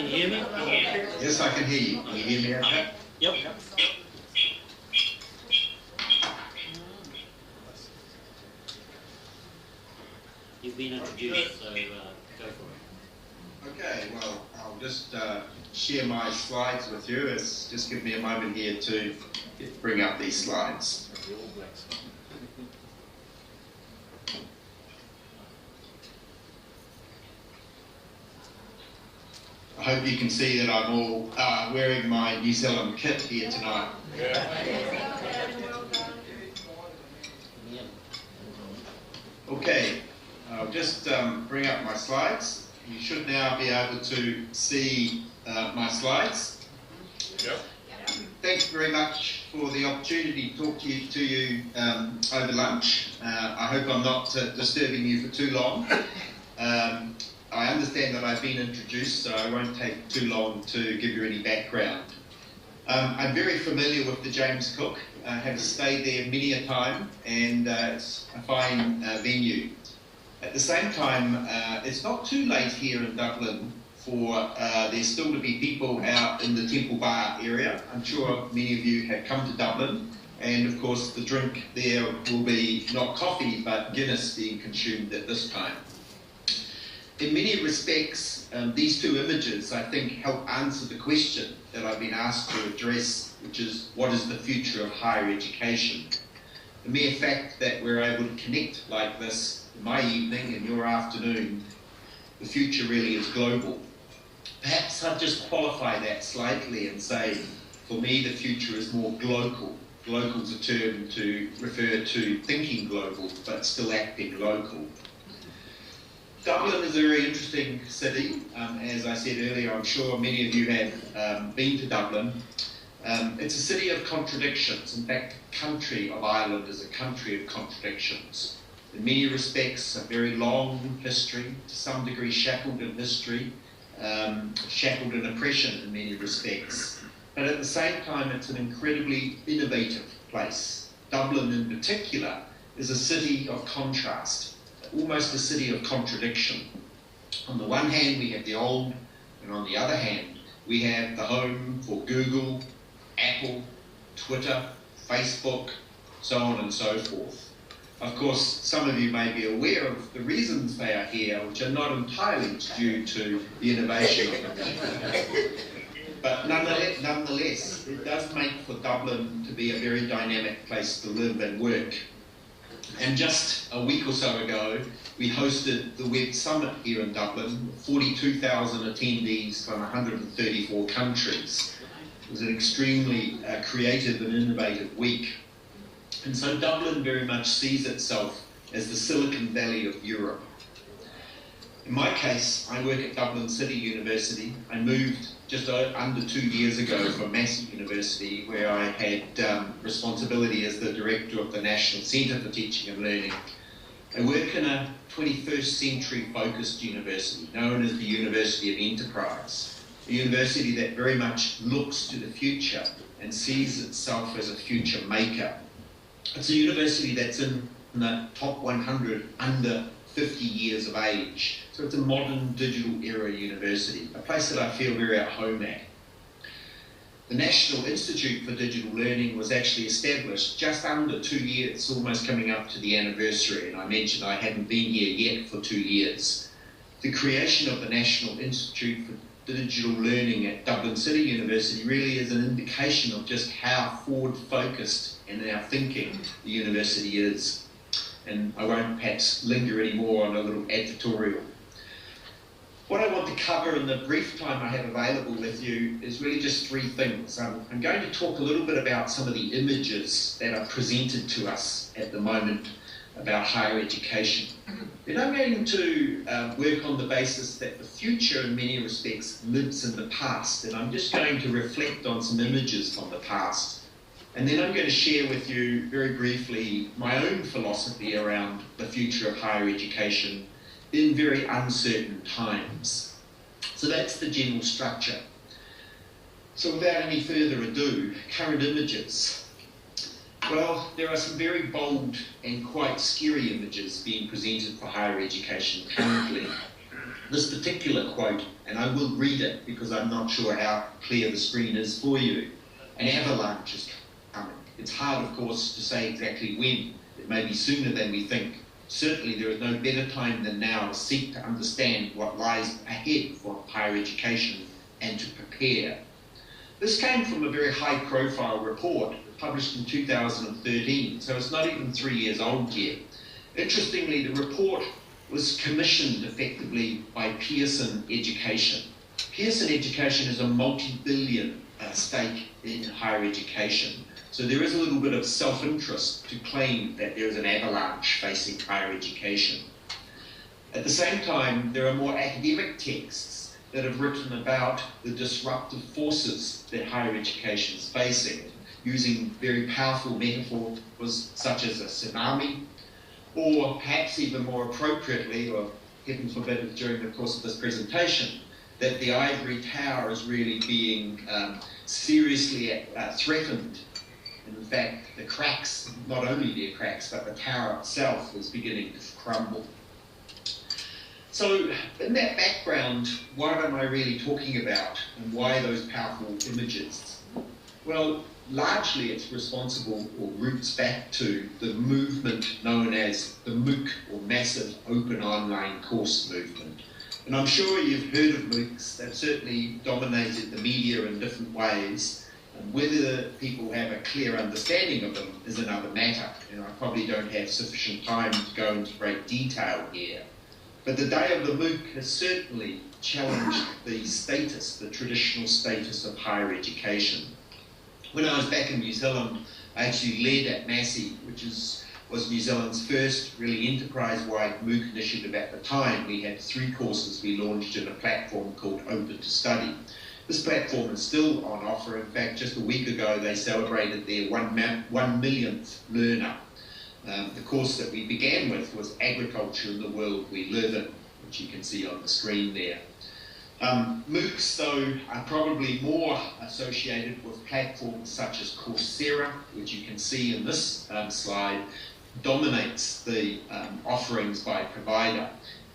Can you hear me? Yes, I can hear you. Can you hear me okay? Yep. You've been introduced, so go for it. Okay, well, I'll just share my slides with you. Just give me a moment here to bring up these slides. I hope you can see that I'm all wearing my New Zealand kit here tonight. Okay, I'll just bring up my slides. You should now be able to see my slides. Yep. Thanks very much for the opportunity to talk to you over lunch. I hope I'm not disturbing you for too long. I understand that I've been introduced, so I won't take too long to give you any background. I'm very familiar with the James Cook. I have stayed there many a time, and it's a fine venue. At the same time, it's not too late here in Dublin for there still to be people out in the Temple Bar area. I'm sure many of you have come to Dublin, and of course the drink there will be not coffee, but Guinness being consumed at this time. In many respects, these two images, I think, help answer the question that I've been asked to address, which is, what is the future of higher education? The mere fact that we're able to connect like this in my evening and your afternoon, the future really is global. Perhaps I'll just qualify that slightly and say, for me, the future is more global. Glocal's a term to refer to thinking global, but still acting local. Dublin is a very interesting city. As I said earlier, I'm sure many of you have been to Dublin. It's a city of contradictions. In fact, the country of Ireland is a country of contradictions. In many respects, a very long history, to some degree shackled in history, shackled in oppression in many respects. But at the same time, it's an incredibly innovative place. Dublin in particular is a city of contrast, almost a city of contradiction. On the one hand, we have the old, and on the other hand, we have the home for Google, Apple, Twitter, Facebook, so on and so forth. Of course, some of you may be aware of the reasons they are here, which are not entirely due to the innovation of them. But nonetheless, it does make for Dublin to be a very dynamic place to live and work. And just a week or so ago, we hosted the Web Summit here in Dublin, 42,000 attendees from 134 countries. It was an extremely creative and innovative week. And so Dublin very much sees itself as the Silicon Valley of Europe. In my case, I work at Dublin City University. I moved just under 2 years ago from Massey University, where I had responsibility as the director of the National Centre for Teaching and Learning. I work in a 21st century focused university known as the University of Enterprise, a university that very much looks to the future and sees itself as a future maker. It's a university that's in the top 100 under 50 years of age. So it's a modern digital era university, a place that I feel very at home at. The National Institute for Digital Learning was actually established just under 2 years, almost coming up to the anniversary, and I mentioned I hadn't been here yet for 2 years. The creation of the National Institute for Digital Learning at Dublin City University really is an indication of just how forward-focused in our thinking the university is. And I won't perhaps linger any more on a little advertorial. What I want to cover in the brief time I have available with you is really just three things. I'm going to talk a little bit about some of the images that are presented to us at the moment about higher education. Then I'm going to work on the basis that the future in many respects lives in the past, and I'm just going to reflect on some images from the past. And then I'm going to share with you very briefly my own philosophy around the future of higher education in very uncertain times. So that's the general structure. So without any further ado, current images. Well, there are some very bold and quite scary images being presented for higher education currently. This particular quote, and I will read it because I'm not sure how clear the screen is for you. An avalanche is coming. It's hard, of course, to say exactly when. It may be sooner than we think. Certainly there is no better time than now to seek to understand what lies ahead for higher education and to prepare. This came from a very high-profile report published in 2013, so it's not even 3 years old yet. Interestingly, the report was commissioned effectively by Pearson Education. Pearson Education is a multi-billion stake in higher education. So there is a little bit of self-interest to claim that there is an avalanche facing higher education. At the same time, there are more academic texts that have written about the disruptive forces that higher education is facing, using very powerful metaphors such as a tsunami, or perhaps even more appropriately, or heaven forbid during the course of this presentation, that the ivory tower is really being seriously threatened. And in fact, the cracks, not only their cracks, but the tower itself is beginning to crumble. So in that background, what am I really talking about, and why those powerful images? Well, largely it's responsible or roots back to the movement known as the MOOC, or Massive Open Online Course Movement. And I'm sure you've heard of MOOCs. They've certainly dominated the media in different ways. And whether people have a clear understanding of them is another matter. And I probably don't have sufficient time to go into great detail here. But the day of the MOOC has certainly challenged the status, the traditional status of higher education. When I was back in New Zealand, I actually led at Massey, which was New Zealand's first really enterprise-wide MOOC initiative at the time. We had 3 courses we launched in a platform called Open to Study. This platform is still on offer. In fact, just a week ago, they celebrated their 1 millionth learner. The course that we began with was Agriculture in the World We Live In, which you can see on the screen there. MOOCs, though, are probably more associated with platforms such as Coursera, which you can see in this slide, dominates the offerings by provider.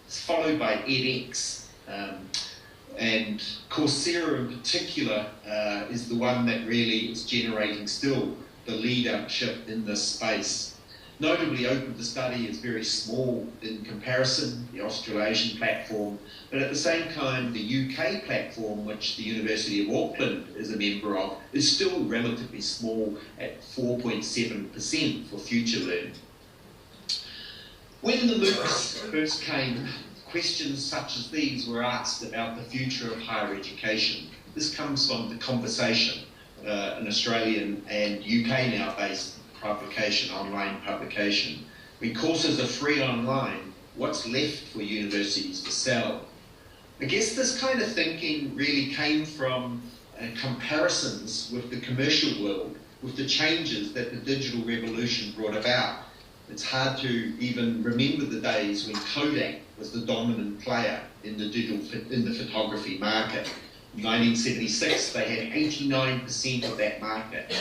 It's followed by edX. And Coursera in particular is the one that really is generating still the leadership in this space. Notably, Open to Study is very small in comparison, the Australasian platform, but at the same time, the UK platform, which the University of Auckland is a member of, is still relatively small at 4.7% for future learning. When the MOOCs first came, questions such as these were asked about the future of higher education. This comes from The Conversation, an Australian and UK now based publication, online publication. When courses are free online, what's left for universities to sell? I guess this kind of thinking really came from comparisons with the commercial world, with the changes that the digital revolution brought about. It's hard to even remember the days when Kodak was the dominant player in the photography market. In 1976, they had 89% of that market.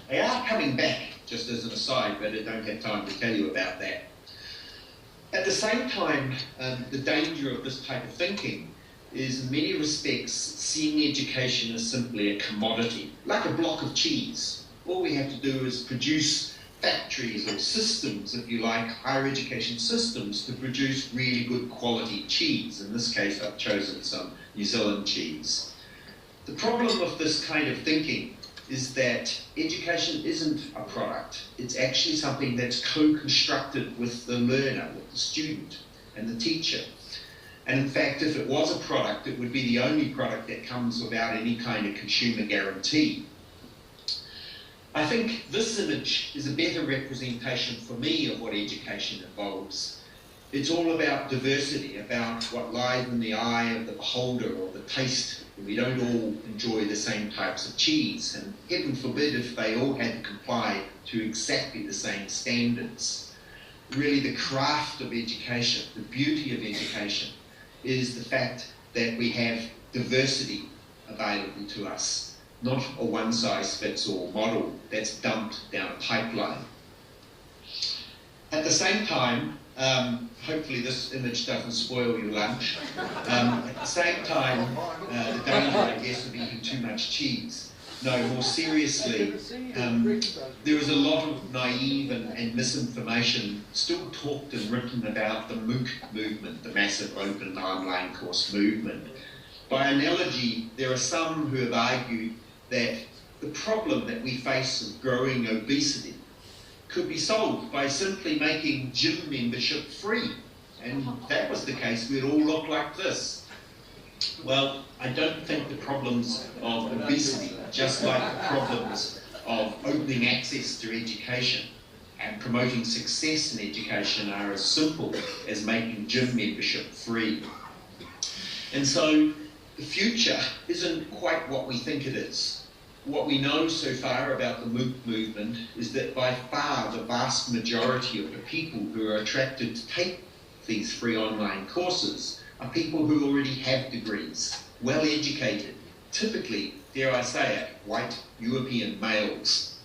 They are coming back, just as an aside, but I don't have time to tell you about that. At the same time, the danger of this type of thinking is in many respects seeing education as simply a commodity, like a block of cheese. All we have to do is produce factories or systems, if you like, higher education systems to produce really good quality cheese. In this case, I've chosen some New Zealand cheese. The problem with this kind of thinking is that education isn't a product. It's actually something that's co-constructed with the learner, with the student and the teacher. And in fact, if it was a product, it would be the only product that comes without any kind of consumer guarantee. I think this image is a better representation for me of what education involves. It's all about diversity, about what lies in the eye of the beholder or the taste. We don't all enjoy the same types of cheese, and heaven forbid if they all had to comply to exactly the same standards. Really, the craft of education, the beauty of education, is the fact that we have diversity available to us, not a one-size-fits-all model that's dumped down a pipeline. At the same time, Hopefully this image doesn't spoil your lunch. At the same time, the danger, I guess, of eating too much cheese. No, more seriously, there is a lot of naive and misinformation still talked and written about the MOOC movement, the Massive Open Online Course movement. By analogy, there are some who have argued that the problem that we face of growing obesity could be solved by simply making gym membership free. And if that was the case, we'd all look like this. Well, I don't think the problems of obesity, just like the problems of opening access to education and promoting success in education, are as simple as making gym membership free. And so the future isn't quite what we think it is. What we know so far about the MOOC movement is that by far the vast majority of the people who are attracted to take these free online courses are people who already have degrees, well educated, typically, dare I say it, white European males.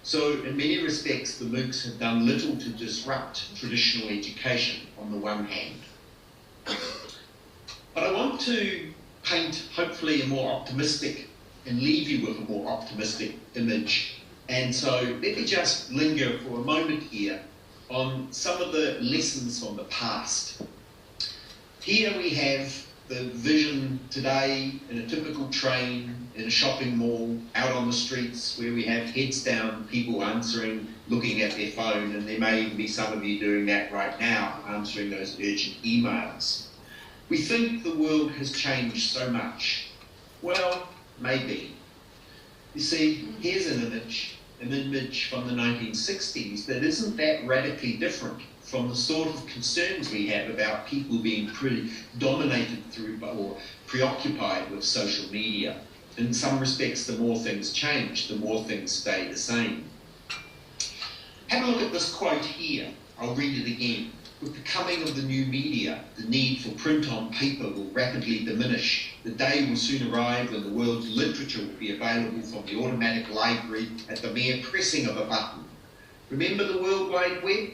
So in many respects, the MOOCs have done little to disrupt traditional education on the one hand. But I want to paint hopefully a more optimistic and leave you with a more optimistic image. And so let me just linger for a moment here on some of the lessons from the past. Here we have the vision today in a typical train, in a shopping mall, out on the streets, where we have heads down, people answering, looking at their phone, and there may even be some of you doing that right now, answering those urgent emails. We think the world has changed so much. Well, maybe. You see, here's an image from the 1960s that isn't that radically different from the sort of concerns we have about people being dominated through or preoccupied with social media. In some respects, the more things change, the more things stay the same. Have a look at this quote here. I'll read it again. With the coming of the new media, the need for print on paper will rapidly diminish. The day will soon arrive when the world's literature will be available from the automatic library at the mere pressing of a button. Remember the World Wide Web?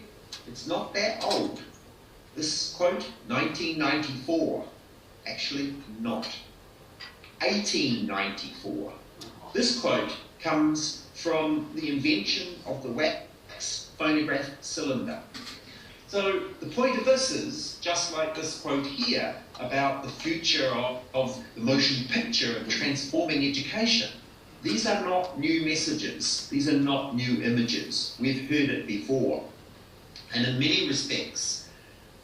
It's not that old. This quote, 1994. Actually, not. 1894. This quote comes from the invention of the wax phonograph cylinder. So the point of this is, just like this quote here, about the future of the motion picture and transforming education. These are not new messages. These are not new images. We've heard it before. And in many respects,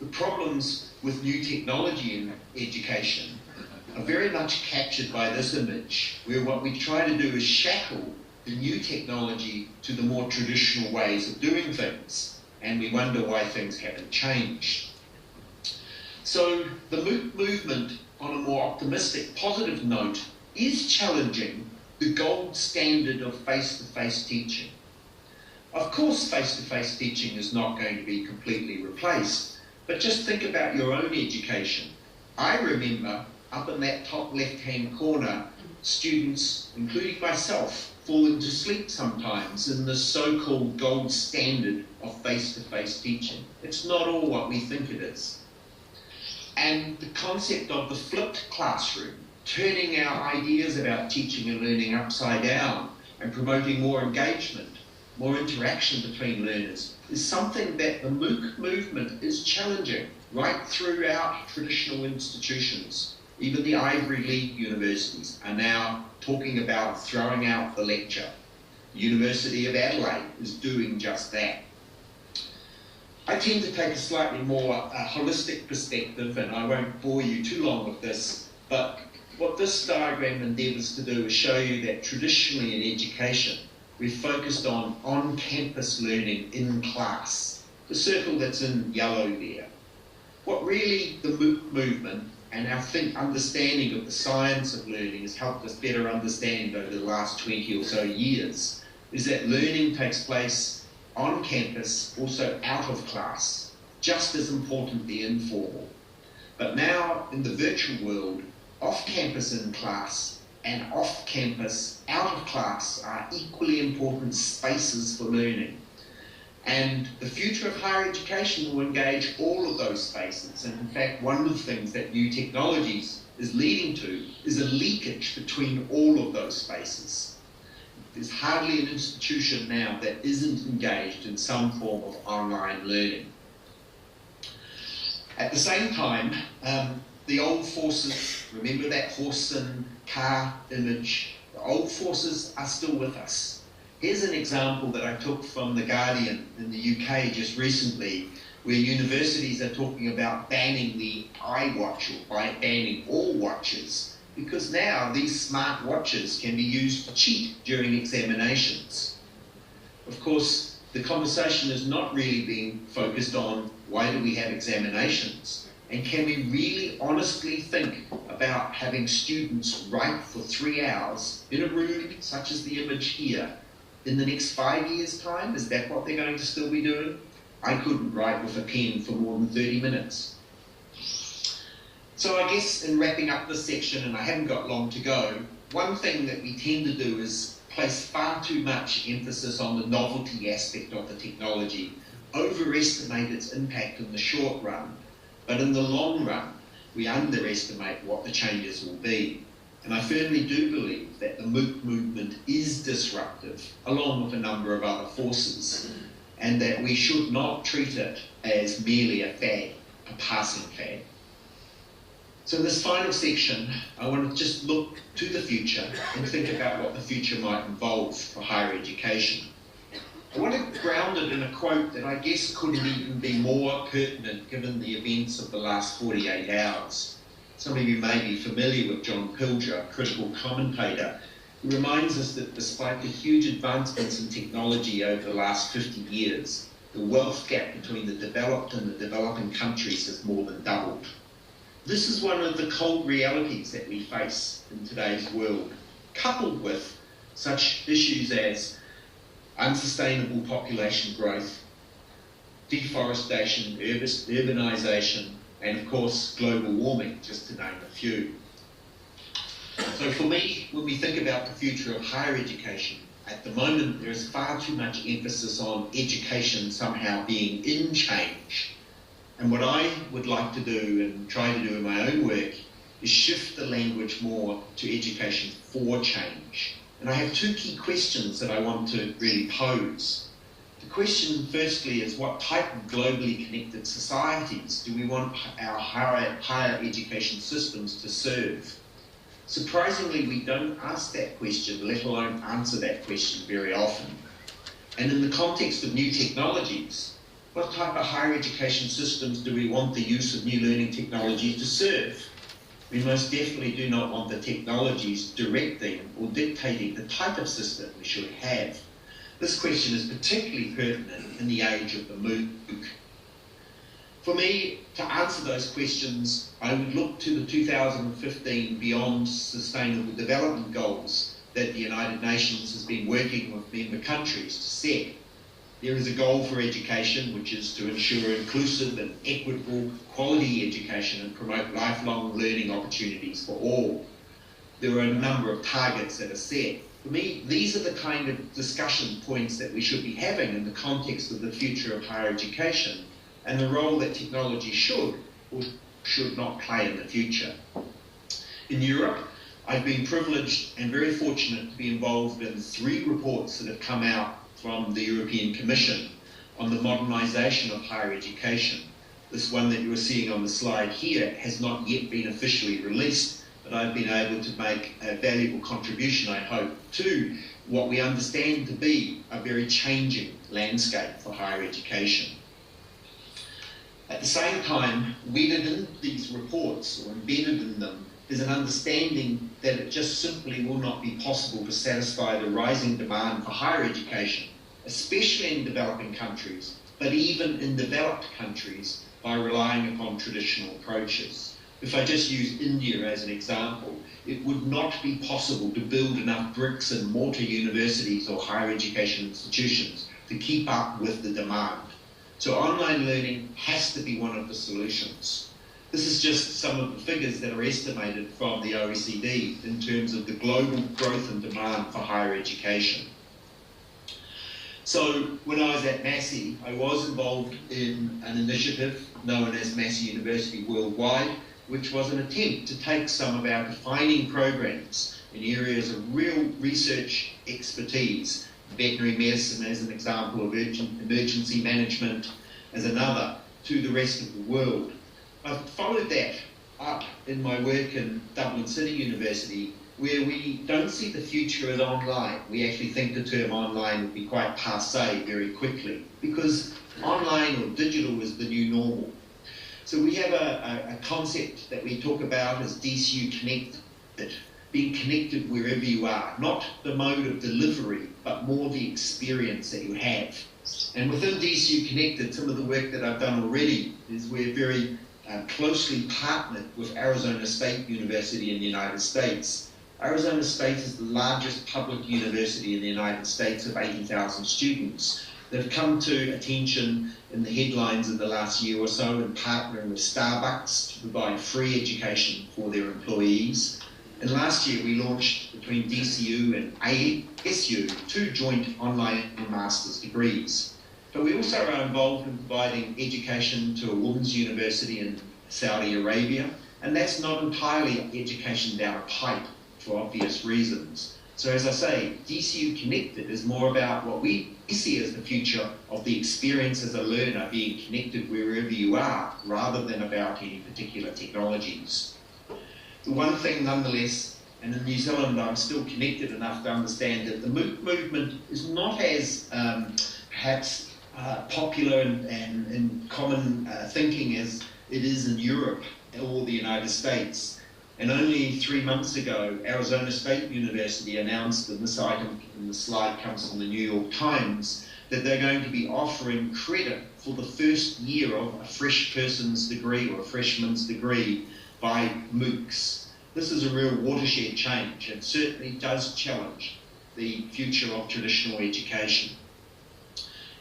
the problems with new technology in education are very much captured by this image, where what we try to do is shackle the new technology to the more traditional ways of doing things. And we wonder why things haven't changed. So the MOOC movement, on a more optimistic, positive note, is challenging the gold standard of face-to-face teaching. Of course, face-to-face teaching is not going to be completely replaced, but just think about your own education. I remember up in that top left-hand corner, students, including myself, falling to sleep sometimes in the so-called gold standard of face-to-face teaching. It's not all what we think it is. And the concept of the flipped classroom, turning our ideas about teaching and learning upside down and promoting more engagement, more interaction between learners, is something that the MOOC movement is challenging right throughout traditional institutions. Even the Ivy League universities are now talking about throwing out the lecture. The University of Adelaide is doing just that. I tend to take a slightly more holistic perspective, and I won't bore you too long with this, but what this diagram endeavours to do is show you that traditionally in education, we've focused on on-campus learning in class, the circle that's in yellow there. What really the MOOC movement and our understanding of the science of learning has helped us better understand over the last 20 or so years is that learning takes place on campus, also out of class, just as importantly informal. But now in the virtual world, off campus in class and off campus out of class are equally important spaces for learning. And the future of higher education will engage all of those spaces. And in fact, one of the things that new technologies is leading to is a leakage between all of those spaces. There's hardly an institution now that isn't engaged in some form of online learning. At the same time, the old forces, remember that horse and car image, the old forces are still with us. Here's an example that I took from The Guardian in the UK just recently, where universities are talking about banning the iWatch, or by banning all watches, because now these smart watches can be used to cheat during examinations. Of course, the conversation is not really being focused on why do we have examinations, and can we really honestly think about having students write for 3 hours in a room such as the image here in the next 5 years' time? Is that what they're going to still be doing? I couldn't write with a pen for more than 30 minutes. So I guess in wrapping up this section, and I haven't got long to go, one thing that we tend to do is place far too much emphasis on the novelty aspect of the technology, overestimate its impact in the short run, but in the long run, we underestimate what the changes will be. And I firmly do believe that the MOOC movement is disruptive, along with a number of other forces, and that we should not treat it as merely a fad, a passing fad. So in this final section, I want to just look to the future and think about what the future might involve for higher education. I want to ground it in a quote that I guess couldn't even be more pertinent given the events of the last 48 hours. Some of you may be familiar with John Pilger, a critical commentator, who reminds us that despite the huge advancements in technology over the last 50 years, the wealth gap between the developed and the developing countries has more than doubled. This is one of the cold realities that we face in today's world, coupled with such issues as unsustainable population growth, deforestation, urbanisation, and of course global warming, just to name a few. So for me, when we think about the future of higher education, at the moment there is far too much emphasis on education somehow being in change. And what I would like to do and try to do in my own work is shift the language more to education for change. And I have two key questions that I want to really pose. The question firstly is, what type of globally connected societies do we want our higher education systems to serve? Surprisingly, we don't ask that question, let alone answer that question very often. And in the context of new technologies, what type of higher education systems do we want the use of new learning technologies to serve? We most definitely do not want the technologies directing or dictating the type of system we should have. This question is particularly pertinent in the age of the MOOC. For me, to answer those questions, I would look to the 2015 Beyond Sustainable Development Goals that the United Nations has been working with member countries to set. There is a goal for education, which is to ensure inclusive and equitable quality education and promote lifelong learning opportunities for all. There are a number of targets that are set. For me, these are the kind of discussion points that we should be having in the context of the future of higher education and the role that technology should or should not play in the future. In Europe, I've been privileged and very fortunate to be involved in 3 reports that have come out from the European Commission on the modernisation of higher education. This one that you are seeing on the slide here has not yet been officially released, but I've been able to make a valuable contribution, I hope, to what we understand to be a very changing landscape for higher education. At the same time, wedded in these reports, or embedded in them, is an understanding that it just simply will not be possible to satisfy the rising demand for higher education, especially in developing countries, but even in developed countries, by relying upon traditional approaches. If I just use India as an example, it would not be possible to build enough bricks and mortar universities or higher education institutions to keep up with the demand. So online learning has to be one of the solutions. This is just some of the figures that are estimated from the OECD in terms of the global growth and demand for higher education. So when I was at Massey, I was involved in an initiative known as Massey University Worldwide, which was an attempt to take some of our defining programs in areas of real research expertise, veterinary medicine as an example, of emergency management as another, to the rest of the world. I've followed that up in my work in Dublin City University, where we don't see the future as online. We actually think the term online would be quite passé very quickly, because online or digital is the new normal. So we have a concept that we talk about as DCU Connected, being connected wherever you are, not the mode of delivery, but more the experience that you have. And within DCU Connected, some of the work that I've done already is we're very closely partnered with Arizona State University in the United States. Arizona State is the largest public university in the United States of 80,000 students. They've come to attention in the headlines in the last year or so in partnering with Starbucks to provide free education for their employees. And last year we launched between DCU and ASU 2 joint online master's degrees. But we also are involved in providing education to a women's university in Saudi Arabia, and that's not entirely education down a pipe for obvious reasons. So as I say, DCU Connected is more about what we see as the future of the experience as a learner being connected wherever you are, rather than about any particular technologies. The one thing nonetheless, and in New Zealand I'm still connected enough to understand that the MOOC movement is not as perhaps popular and common thinking as it is in Europe or the United States. And only 3 months ago, Arizona State University announced, and this item in the slide comes from the New York Times, that they're going to be offering credit for the first year of a fresh person's degree or a freshman's degree by MOOCs. This is a real watershed change and certainly does challenge the future of traditional education.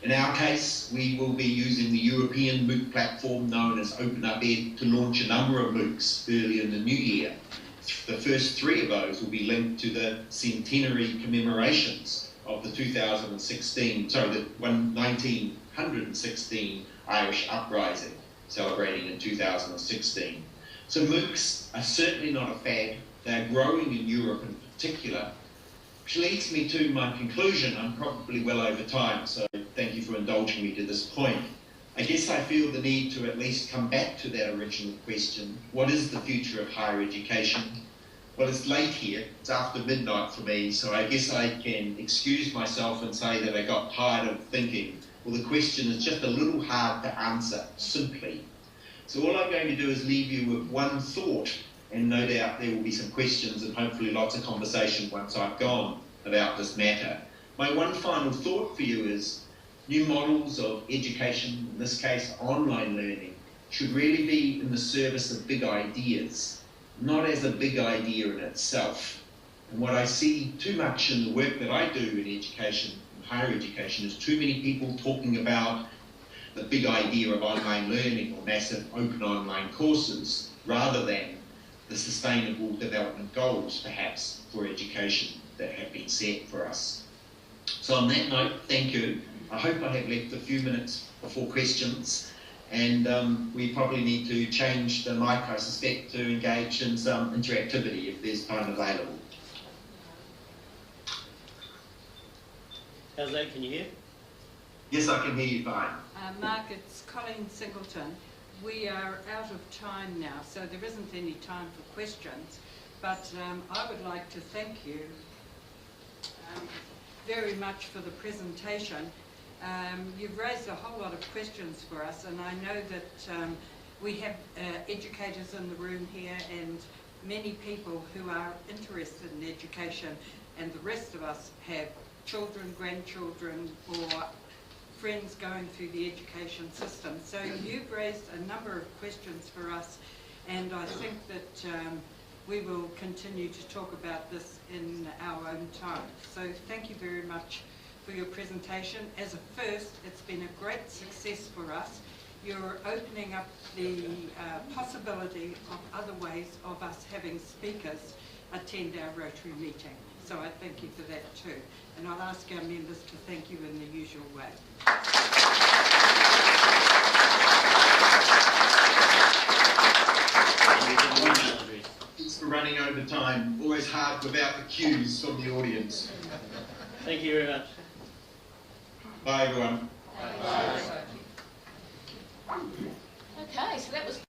In our case, we will be using the European MOOC platform known as Open Up Ed to launch a number of MOOCs early in the new year. The first 3 of those will be linked to the centenary commemorations of the 1916 Irish uprising, celebrating in 2016. So MOOCs are certainly not a fad. They're growing in Europe in particular, which leads me to my conclusion. I'm probably well over time, so thank you for indulging me to this point. I guess I feel the need to at least come back to that original question. What is the future of higher education? Well, it's late here. It's after midnight for me, so I guess I can excuse myself and say that I got tired of thinking. Well, the question is just a little hard to answer, simply. So all I'm going to do is leave you with one thought, and no doubt there will be some questions and hopefully lots of conversation once I've gone about this matter. My one final thought for you is new models of education, in this case online learning, should really be in the service of big ideas, not as a big idea in itself. And what I see too much in the work that I do in education, in higher education, is too many people talking about the big idea of online learning or massive open online courses, rather than the sustainable development goals, perhaps, for education that have been set for us. So on that note, thank you. I hope I have left a few minutes before questions, and we probably need to change the mic, I suspect, to engage in some interactivity if there's time available. How's that? Can you hear? Yes, I can hear you fine. Mark, it's Colleen Singleton. We are out of time now, so there isn't any time for questions, but I would like to thank you very much for the presentation. You've raised a whole lot of questions for us, and I know that we have educators in the room here and many people who are interested in education, and the rest of us have children, grandchildren, or friends going through the education system. So you've raised a number of questions for us, and I think that we will continue to talk about this in our own time. So thank you very much for your presentation. As a first, it's been a great success for us. You're opening up the possibility of other ways of us having speakers attend our Rotary meeting. So I thank you for that too. And I'll ask our members to thank you in the usual way. Thanks for running over time. Always hard without the cues from the audience. Thank you very much. Bye, everyone. Bye. Okay, so that was